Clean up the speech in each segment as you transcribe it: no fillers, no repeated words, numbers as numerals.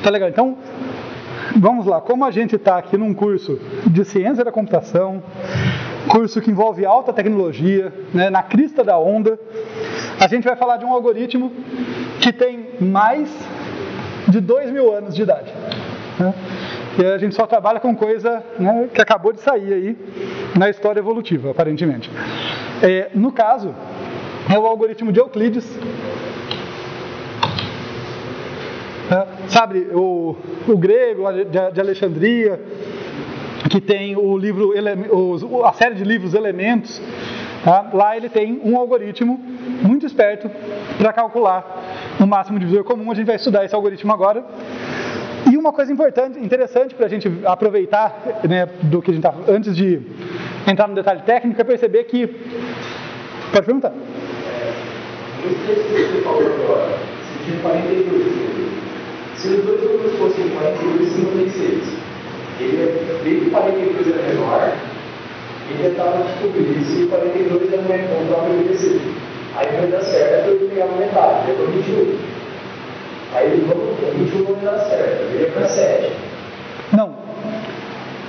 Tá legal, então vamos lá. Como a gente está aqui num curso de ciência da computação, curso que envolve alta tecnologia, né, na crista da onda, a gente vai falar de um algoritmo que tem mais de 2.000 anos de idade, né? E a gente só trabalha com coisa, né, que acabou de sair aí na história evolutiva, aparentemente. No caso, é o algoritmo de Euclides. Sabe, o grego de Alexandria, que tem o livro, a série de livros Elementos, tá? Lá ele tem um algoritmo muito esperto para calcular o máximo divisor comum. A gente vai estudar esse algoritmo agora. E uma coisa interessante para a gente aproveitar, né, do que a gente tá, antes de entrar no detalhe técnico, é perceber que... Pode perguntar. Esse texto que você falou agora, você tinha 42. Se os dois números fossem 42 e 56, ele veio que 42 era menor, ele já estava descobrindo se 42 era menor para obedecer. Aí vai dar certo, ele pegava metade, depois 21. Aí ele falou, 21 não dá certo, ele é para 7. Não.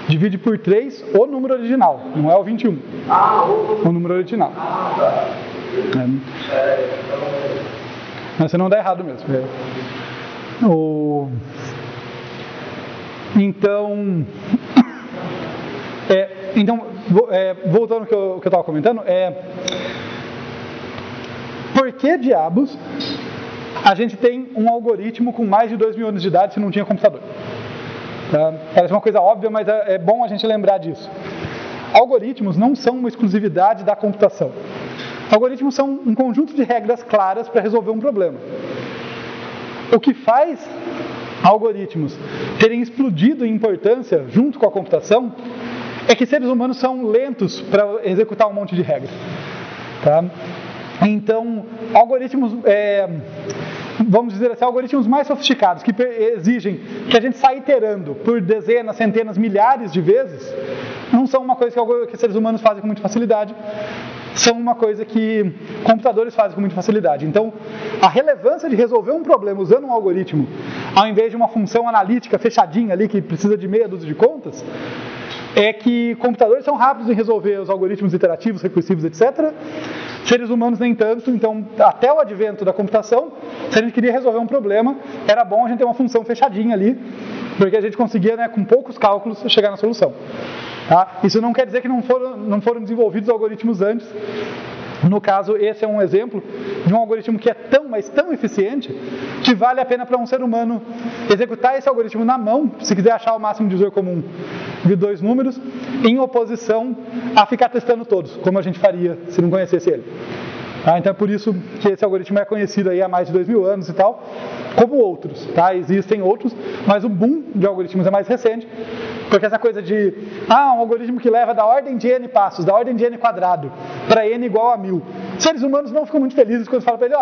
Divide por 3 o número original, não é o 21. O número original. Tá. Mas você não dá errado mesmo. Então, voltando ao que eu estava comentando, por que diabos a gente tem um algoritmo com mais de 2.000 anos de idade se não tinha computador? Tá? Parece uma coisa óbvia, mas é bom a gente lembrar disso. Algoritmos não são uma exclusividade da computação. Algoritmos são um conjunto de regras claras para resolver um problema. O que faz algoritmos terem explodido em importância junto com a computação é que seres humanos são lentos para executar um monte de regras. Tá? Então, algoritmos, vamos dizer assim, algoritmos mais sofisticados, que exigem que a gente saia iterando por dezenas, centenas, milhares de vezes, não são uma coisa que seres humanos fazem com muita facilidade, são uma coisa que computadores fazem com muita facilidade. Então, a relevância de resolver um problema usando um algoritmo, ao invés de uma função analítica fechadinha ali, que precisa de meia dúzia de contas, é que computadores são rápidos em resolver os algoritmos iterativos, recursivos, etc. Seres humanos nem tanto. Então, até o advento da computação, se a gente queria resolver um problema, era bom a gente ter uma função fechadinha ali, porque a gente conseguia, né, com poucos cálculos, chegar na solução. Tá? Isso não quer dizer que não foram desenvolvidos algoritmos antes. No caso, esse é um exemplo de um algoritmo que é tão, mas tão eficiente, que vale a pena para um ser humano executar esse algoritmo na mão, se quiser achar o máximo divisor comum de 2 números, em oposição a ficar testando todos, como a gente faria se não conhecesse ele. Tá? Então é por isso que esse algoritmo é conhecido aí há mais de 2.000 anos e tal, como outros. Tá? Existem outros, mas o boom de algoritmos é mais recente, porque essa coisa de, um algoritmo que leva da ordem de n passos, da ordem de n quadrado, para n igual a 1.000. Seres humanos não ficam muito felizes quando falam para ele,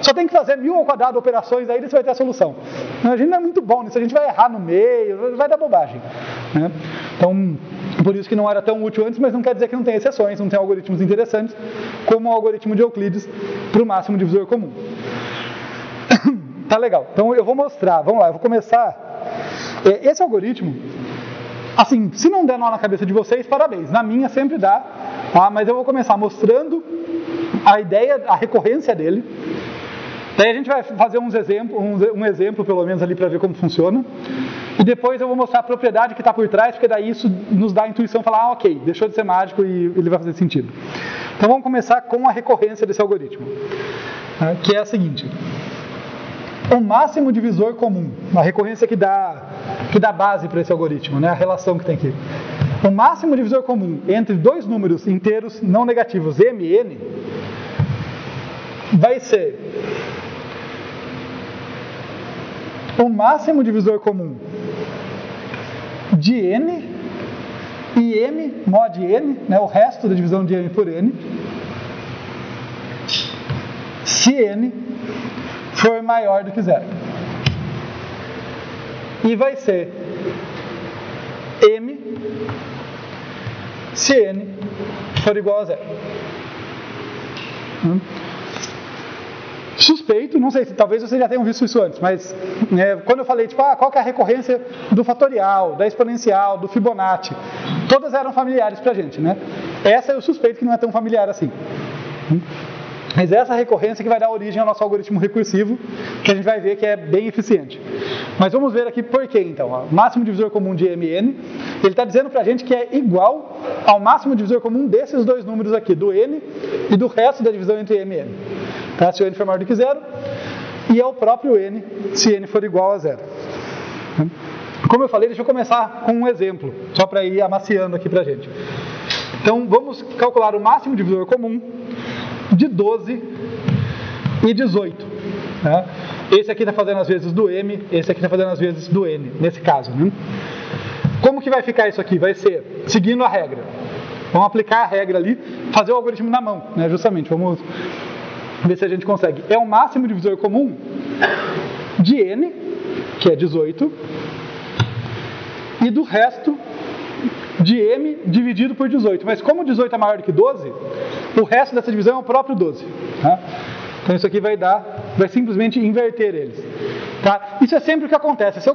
só tem que fazer 1.000 ao quadrado operações, aí você vai ter a solução. A gente não é muito bom nisso, a gente vai errar no meio, vai dar bobagem. Né? Então, por isso que não era tão útil antes, mas não quer dizer que não tem exceções, não tem algoritmos interessantes, como o algoritmo de Euclides para o máximo divisor comum. Tá legal, então eu vou mostrar, vamos lá, eu vou começar. Esse algoritmo, assim, se não der nó na cabeça de vocês, parabéns, na minha sempre dá, tá? Mas eu vou começar mostrando a ideia, a recorrência dele. Daí a gente vai fazer um exemplo pelo menos ali para ver como funciona. E depois eu vou mostrar a propriedade que está por trás, porque daí isso nos dá a intuição de falar, ok, deixou de ser mágico e ele vai fazer sentido. Então vamos começar com a recorrência desse algoritmo, que é a seguinte. O máximo divisor comum, a recorrência que dá base para esse algoritmo, né, a relação que tem aqui. O máximo divisor comum entre 2 números inteiros não negativos, m e n, vai ser o máximo divisor comum de n e m mod n, né, o resto da divisão de m por n, se n for maior do que 0. E vai ser m se n for igual a 0. Suspeito, não sei se talvez vocês já tenham visto isso antes, mas quando eu falei, tipo, qual que é a recorrência do fatorial, da exponencial, do Fibonacci, todas eram familiares pra gente, né? Essa eu suspeito que não é tão familiar assim. Mas essa recorrência que vai dar origem ao nosso algoritmo recursivo, que a gente vai ver que é bem eficiente. Mas vamos ver aqui por quê, então. O máximo divisor comum de MN, ele está dizendo para a gente que é igual ao máximo divisor comum desses dois números aqui, do N e do resto da divisão entre M e N. Tá? Se o N for maior do que zero, e é o próprio N, se N for igual a zero. Como eu falei, deixa eu começar com um exemplo, só para ir amaciando aqui para a gente. Então, vamos calcular o máximo divisor comum de 12 e 18. Né? Esse aqui está fazendo as vezes do M, esse aqui está fazendo as vezes do N, nesse caso. Né? Como que vai ficar isso aqui? Vai ser seguindo a regra. Vamos aplicar a regra ali, fazer o algoritmo na mão, né? Justamente. Vamos ver se a gente consegue. É o máximo divisor comum de N, que é 18, e do resto de M dividido por 18. Mas como 18 é maior do que 12, o resto dessa divisão é o próprio 12. Tá? Então isso aqui vai simplesmente inverter eles. Tá? Isso é sempre o que acontece. Se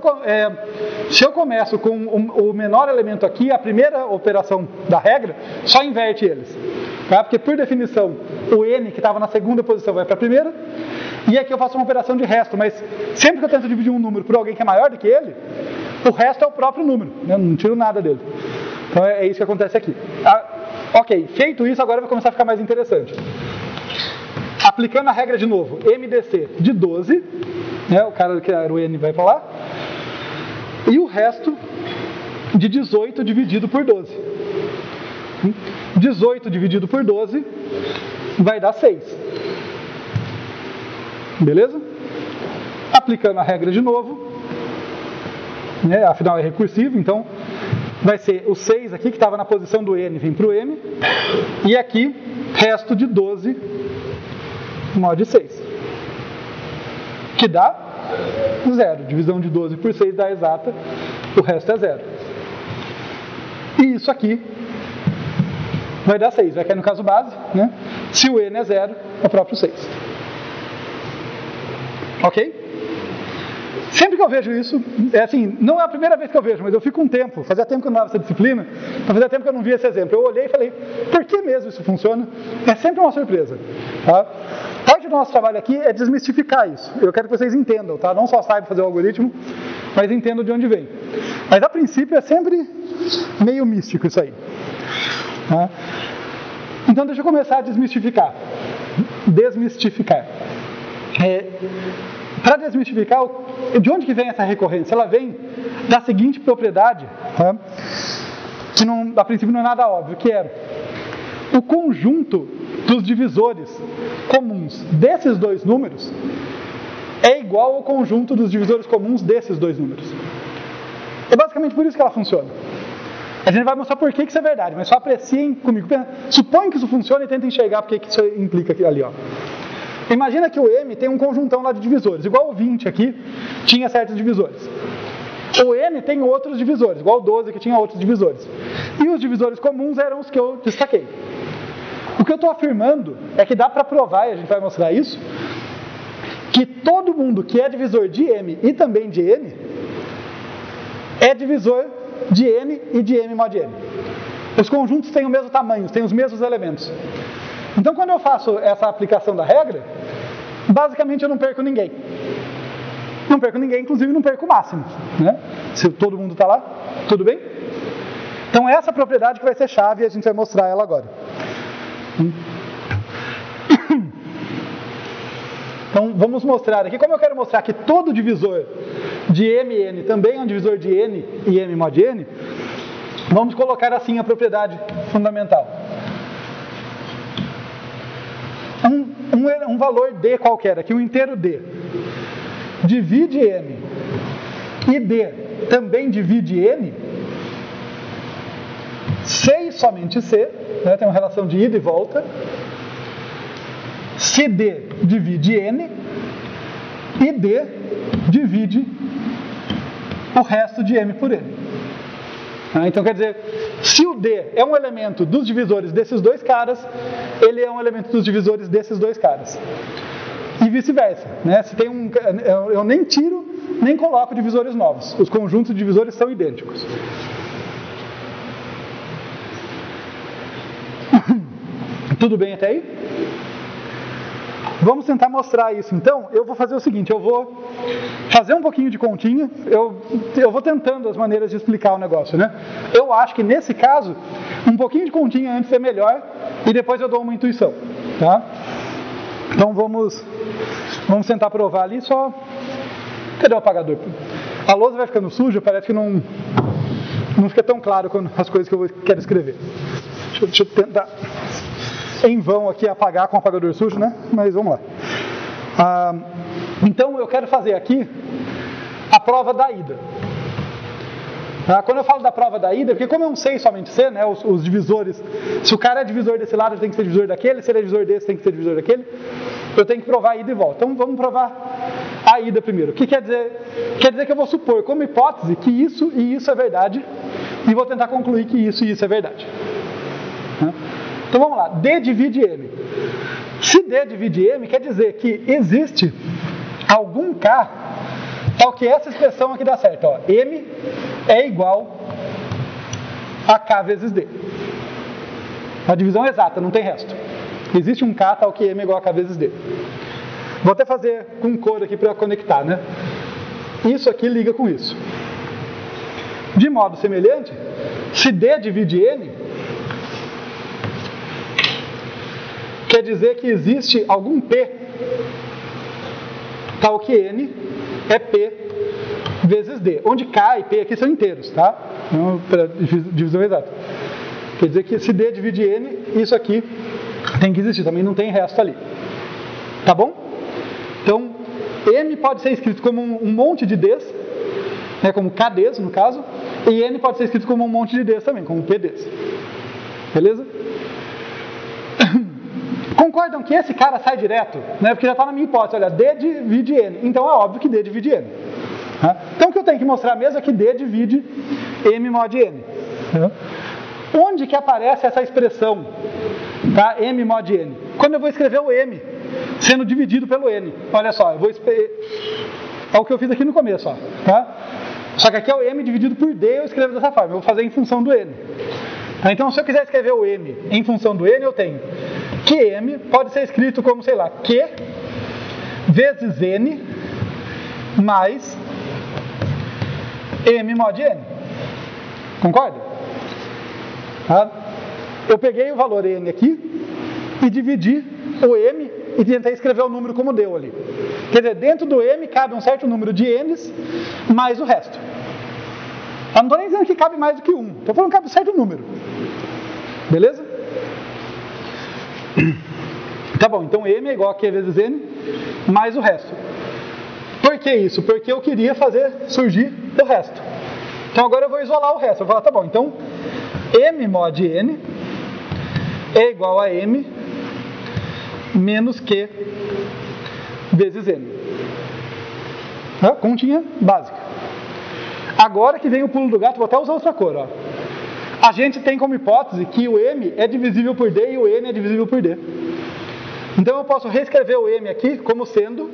eu começo com o menor elemento aqui, a primeira operação da regra só inverte eles. Tá? Porque por definição, o N que estava na segunda posição vai para a primeira, e aqui eu faço uma operação de resto, mas sempre que eu tento dividir um número por alguém que é maior do que ele, o resto é o próprio número, né? Eu não tiro nada dele. Então é isso que acontece aqui. Ok, feito isso, agora vai começar a ficar mais interessante. Aplicando a regra de novo, MDC de 12, né? O cara que era o N vai para lá, e o resto de 18 dividido por 12. 18 dividido por 12 vai dar 6. Beleza? Aplicando a regra de novo, né? Afinal é recursivo, então vai ser o 6 aqui, que estava na posição do N, vem para o M, e aqui, resto de 12 mod 6, que dá 0. Divisão de 12 por 6 dá exata, o resto é 0. E isso aqui vai dar 6, vai cair no caso base, né? Se o N é 0, é o próprio 6. Ok? Sempre que eu vejo isso, não é a primeira vez que eu vejo, mas eu fico um tempo, fazia tempo que eu não dava essa disciplina, fazia tempo que eu não via esse exemplo. Eu olhei e falei, por que mesmo isso funciona? É sempre uma surpresa. Tá? Parte do nosso trabalho aqui é desmistificar isso. Eu quero que vocês entendam, tá? Não só saibam fazer o algoritmo, mas entendam de onde vem. Mas a princípio é sempre meio místico isso aí. Tá? Então deixa eu começar a desmistificar. Para desmistificar, de onde que vem essa recorrência? Ela vem da seguinte propriedade, tá? Que a princípio não é nada óbvio, que é o conjunto dos divisores comuns desses dois números é igual ao conjunto dos divisores comuns desses dois números. É basicamente por isso que ela funciona. A gente vai mostrar por que isso é verdade, mas só apreciem comigo. Suponham que isso funciona e tentem enxergar porque que isso implica aqui, ali, ó. Imagina que o M tem um conjuntão lá de divisores, igual o 20 aqui tinha certos divisores. O N tem outros divisores, igual o 12 que tinha outros divisores. E os divisores comuns eram os que eu destaquei. O que eu estou afirmando é que dá para provar, e a gente vai mostrar isso, que todo mundo que é divisor de M e também de N é divisor de N e de M mod N. Os conjuntos têm o mesmo tamanho, têm os mesmos elementos. Então, quando eu faço essa aplicação da regra, basicamente eu não perco ninguém. Não perco ninguém, inclusive não perco o máximo. Né? Se todo mundo está lá, tudo bem? Então, essa propriedade que vai ser chave e a gente vai mostrar ela agora. Então, vamos mostrar aqui. Como eu quero mostrar que todo divisor de M e N também é um divisor de N e M mod N, vamos colocar assim a propriedade fundamental. Um valor D qualquer, aqui um inteiro D, divide M e D também divide N, C e somente C, né, tem uma relação de ida e volta, se D divide N e D divide o resto de M por N. Então quer dizer, se o D é um elemento dos divisores desses dois caras, ele é um elemento dos divisores desses dois caras. e vice-versa, né? Se tem eu nem tiro, nem coloco divisores novos. Os conjuntos de divisores são idênticos. Tudo bem até aí? Vamos tentar mostrar isso. Então, eu vou fazer o seguinte, eu vou fazer um pouquinho de continha, eu vou tentando as maneiras de explicar o negócio, né? Eu acho que nesse caso, um pouquinho de continha antes é melhor, e depois eu dou uma intuição, tá? Então vamos tentar provar ali só... Cadê o apagador? A lousa vai ficando suja, parece que não fica tão claro as coisas que eu quero escrever. Deixa eu tentar em vão aqui apagar com o apagador sujo, né? Mas vamos lá. Então eu quero fazer aqui a prova da ida. Quando eu falo da prova da ida, porque como eu não sei somente C, né, os divisores, se o cara é divisor desse lado, ele tem que ser divisor daquele, se ele é divisor desse, tem que ser divisor daquele, eu tenho que provar a ida e volta. Então vamos provar a ida primeiro. O que quer dizer? Quer dizer que eu vou supor como hipótese que isso e isso é verdade, e vou tentar concluir que isso e isso é verdade. Então vamos lá, D divide M. Se D divide M, quer dizer que existe algum K, tal que essa expressão aqui dá certo. Ó, M é igual a K vezes D. A divisão é exata, não tem resto. Existe um K tal que M é igual a K vezes D. Vou até fazer com cor aqui para conectar, né? Isso aqui liga com isso. De modo semelhante, se D divide N, quer dizer que existe algum P tal que N é P vezes D, onde K e P aqui são inteiros, tá? Então, para divisão exata. Quer dizer que se D divide N, isso aqui tem que existir, também não tem resto ali. Tá bom? Então, M pode ser escrito como um monte de Ds, né, como KDs no caso, e N pode ser escrito como um monte de Ds também, como PDs. Beleza? Concordam que esse cara sai direto, né? Porque já está na minha hipótese, olha, D divide N, então é óbvio que D divide N. Então o que eu tenho que mostrar mesmo é que D divide M mod N. Onde que aparece essa expressão, tá? M mod N? Quando eu vou escrever o M sendo dividido pelo N. Olha só, é o que eu fiz aqui no começo, ó, tá? Só que aqui é o M dividido por D, eu escrevo dessa forma, eu vou fazer em função do N. Então se eu quiser escrever o M em função do N, eu tenho que M pode ser escrito como, sei lá, Q vezes N mais M mod N. Concorda? Eu peguei o valor N aqui e dividi o M e tentei escrever o número como deu ali. Quer dizer, dentro do M cabe um certo número de N's mais o resto. Eu não estou nem dizendo que cabe mais do que 1. Estou falando que cabe um certo número. Beleza? Tá bom, então M é igual a Q vezes N mais o resto. Por que isso? Porque eu queria fazer surgir o resto. Então agora eu vou isolar o resto. Eu vou falar, tá bom, então M mod N é igual a M menos Q vezes N. Continha básica. Agora que vem o pulo do gato, vou até usar outra cor. Ó. A gente tem como hipótese que o M é divisível por D e o N é divisível por D. Então eu posso reescrever o M aqui como sendo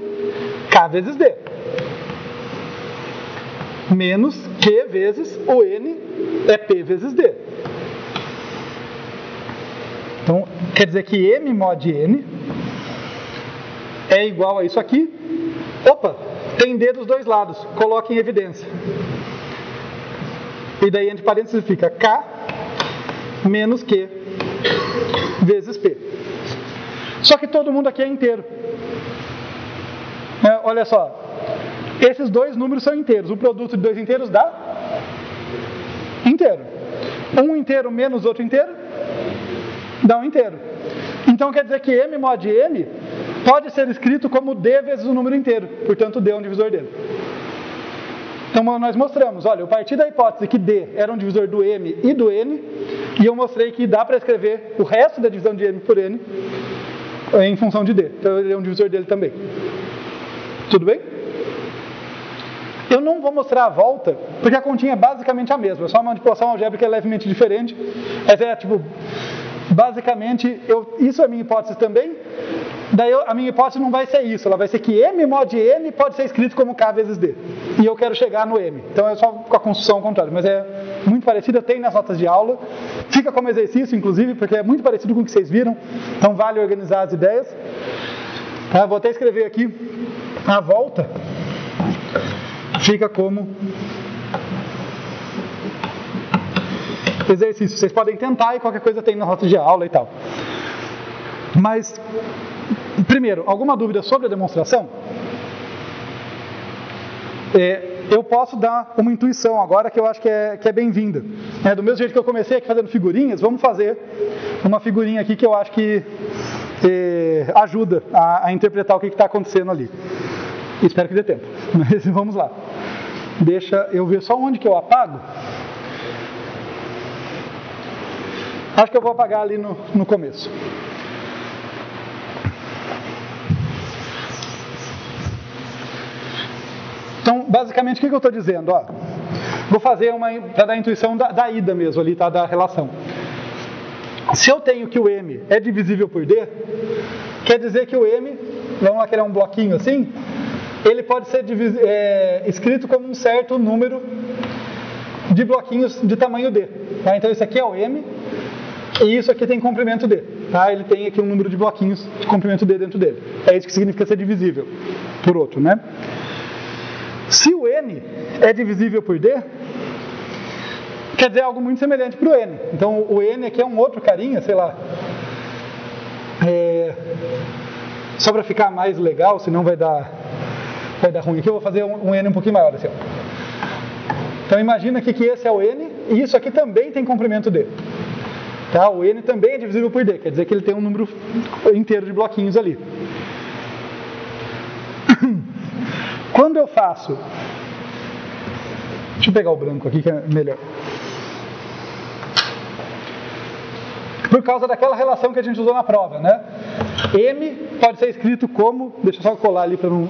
K vezes D. Menos Q vezes o N é P vezes D. Então, quer dizer que M mod N é igual a isso aqui. Opa, tem D dos dois lados. Coloque em evidência. E daí, entre parênteses, fica K menos Q vezes P. Só que todo mundo aqui é inteiro. Olha só. Esses dois números são inteiros. O produto de dois inteiros dá inteiro. Um inteiro menos outro inteiro dá um inteiro. Então quer dizer que M mod N pode ser escrito como D vezes o número inteiro. Portanto, D é um divisor dele. Então nós mostramos, olha, eu parti da hipótese que D era um divisor do M e do N, e eu mostrei que dá para escrever o resto da divisão de M por N em função de D. Então ele é um divisor dele também. Tudo bem? Eu não vou mostrar a volta, porque a continha é basicamente a mesma. É só uma manipulação algébrica levemente diferente. Essa é, basicamente, isso é a minha hipótese também. Daí a minha hipótese não vai ser isso, ela vai ser que M mod N pode ser escrito como K vezes D. E eu quero chegar no M. Então é só com a construção ao contrário, mas é muito parecido, tem nas notas de aula. Fica como exercício, inclusive, porque é muito parecido com o que vocês viram. Então vale organizar as ideias. Tá, vou até escrever aqui a volta. Fica como exercício. Vocês podem tentar e qualquer coisa tem nas notas de aula e tal. Mas, primeiro, alguma dúvida sobre a demonstração? Eu posso dar uma intuição agora que eu acho que é bem-vinda. Do mesmo jeito que eu comecei aqui fazendo figurinhas, vamos fazer uma figurinha aqui que eu acho que ajuda a interpretar o que está acontecendo ali. Espero que dê tempo, mas vamos lá. Deixa eu ver só onde que eu apago. Acho que eu vou apagar ali no começo. Então, basicamente, o que eu estou dizendo? Vou fazer para dar a intuição da ida mesmo ali, tá? Da relação. Se eu tenho que o M é divisível por D, quer dizer que o M, vamos lá que ele é um bloquinho assim, ele pode ser escrito como um certo número de bloquinhos de tamanho D. Tá? Então, isso aqui é o M e isso aqui tem comprimento D. Tá? Ele tem aqui um número de bloquinhos de comprimento D dentro dele. É isso que significa ser divisível por outro, né? Se o N é divisível por D, quer dizer algo muito semelhante para o N. Então o N aqui é um outro carinha, sei lá. Só para ficar mais legal, senão vai dar ruim. Aqui eu vou fazer um N um pouquinho maior. Assim, Então imagina que esse é o N e isso aqui também tem comprimento D. Tá? O N também é divisível por D, quer dizer que ele tem um número inteiro de bloquinhos ali. Quando eu faço... Deixa eu pegar o branco aqui que é melhor. Por causa daquela relação que a gente usou na prova, né? M pode ser escrito como... Deixa eu só colar ali para não...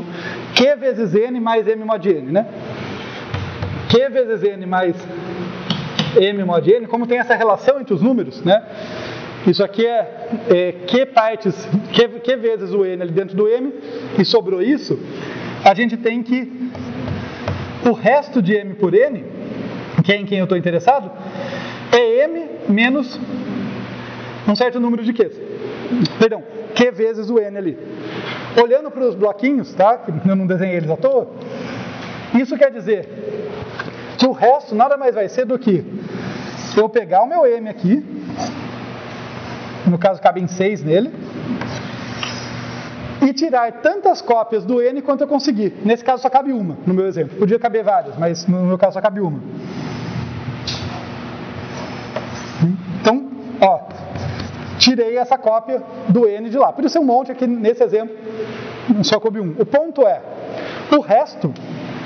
Q vezes N mais M mod N, né? Q vezes N mais M mod N, como tem essa relação entre os números, né? Isso aqui é Q vezes o N ali dentro do M, e sobrou isso... A gente tem que o resto de M por N, que é em quem eu estou interessado, é M menos um certo número de Qs. Perdão, Q vezes o N ali. Olhando para os bloquinhos, tá? Eu não desenhei eles à toa. Isso quer dizer que o resto nada mais vai ser do que eu pegar o meu M aqui, no caso cabem 6 nele, e tirar tantas cópias do N quanto eu conseguir. Nesse caso só cabe uma, no meu exemplo. Podia caber várias, mas no meu caso só cabe uma. Então, tirei essa cópia do N de lá. Podia ser um monte aqui nesse exemplo, só coube um. O ponto é, o resto,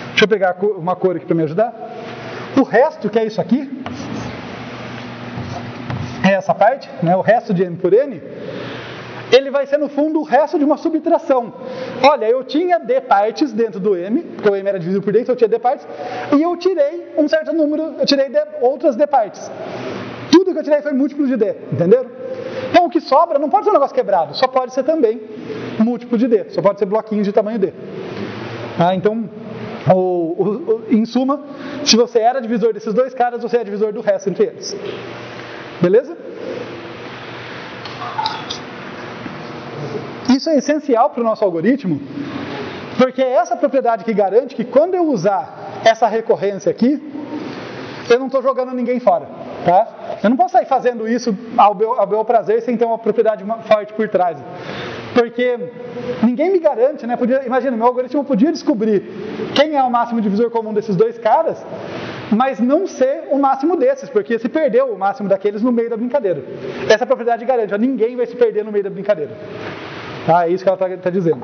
deixa eu pegar uma cor aqui para me ajudar. O resto, que é isso aqui, é essa parte, né, o resto de M por N, ele vai ser, no fundo, o resto de uma subtração. Olha, eu tinha D partes dentro do M, porque o M era divisível por D, então eu tinha D partes, e eu tirei um certo número, eu tirei outras D partes. Tudo que eu tirei foi múltiplo de D, entenderam? Então o que sobra não pode ser um negócio quebrado, só pode ser também múltiplo de D, só pode ser bloquinhos de tamanho D. Então, em suma, se você era divisor desses dois caras, você é divisor do resto entre eles. Beleza? Isso é essencial para o nosso algoritmo, porque é essa propriedade que garante que quando eu usar essa recorrência aqui, eu não estou jogando ninguém fora. Tá? Eu não posso sair fazendo isso ao meu prazer sem ter uma propriedade forte por trás. Porque ninguém me garante, né? Imagina, meu algoritmo podia descobrir quem é o máximo divisor comum desses dois caras, mas não ser o máximo desses, porque se perdeu o máximo daqueles no meio da brincadeira. Essa propriedade garante, ninguém vai se perder no meio da brincadeira. Tá? É isso que ela está dizendo.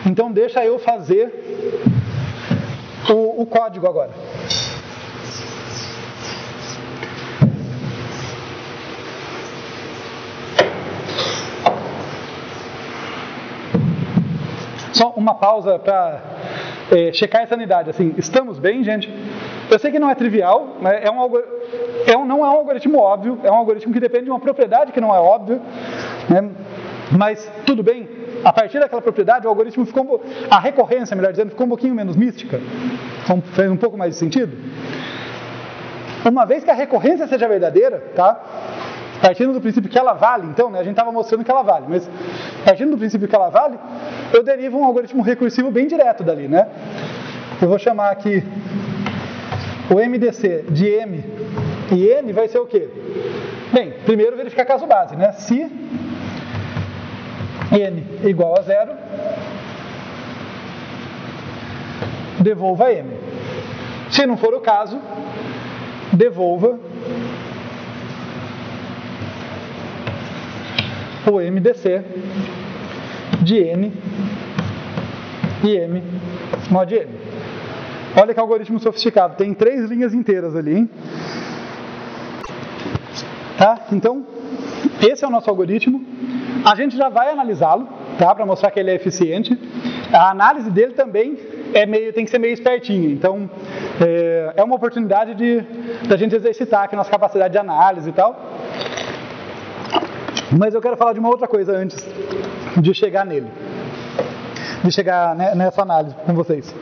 Então deixa eu fazer o código agora. Só uma pausa para checar essa sanidade. Assim, estamos bem, gente? Eu sei que não é trivial, mas não é um algoritmo óbvio, é um algoritmo que depende de uma propriedade que não é óbvia, né? Mas tudo bem, a partir daquela propriedade o algoritmo ficou, a recorrência, melhor dizendo, ficou um pouquinho menos mística, então fez um pouco mais de sentido. Uma vez que a recorrência seja verdadeira, tá? Partindo do princípio que ela vale, então, né, a gente estava mostrando que ela vale, mas partindo do princípio que ela vale, eu derivo um algoritmo recursivo bem direto dali, né? Eu vou chamar aqui o MDC de M e N vai ser o quê? Bem, primeiro verificar caso base, né? Se N é igual a 0, devolva M. Se não for o caso, devolva o MDC de N e M mod N. Olha que algoritmo sofisticado, tem 3 linhas inteiras ali, hein? Tá? Então, esse é o nosso algoritmo. A gente já vai analisá-lo, tá? Para mostrar que ele é eficiente. A análise dele também tem que ser meio espertinha. Então, é uma oportunidade da gente exercitar aqui a nossa capacidade de análise e tal. Mas eu quero falar de uma outra coisa antes de chegar nele. De chegar nessa análise com vocês.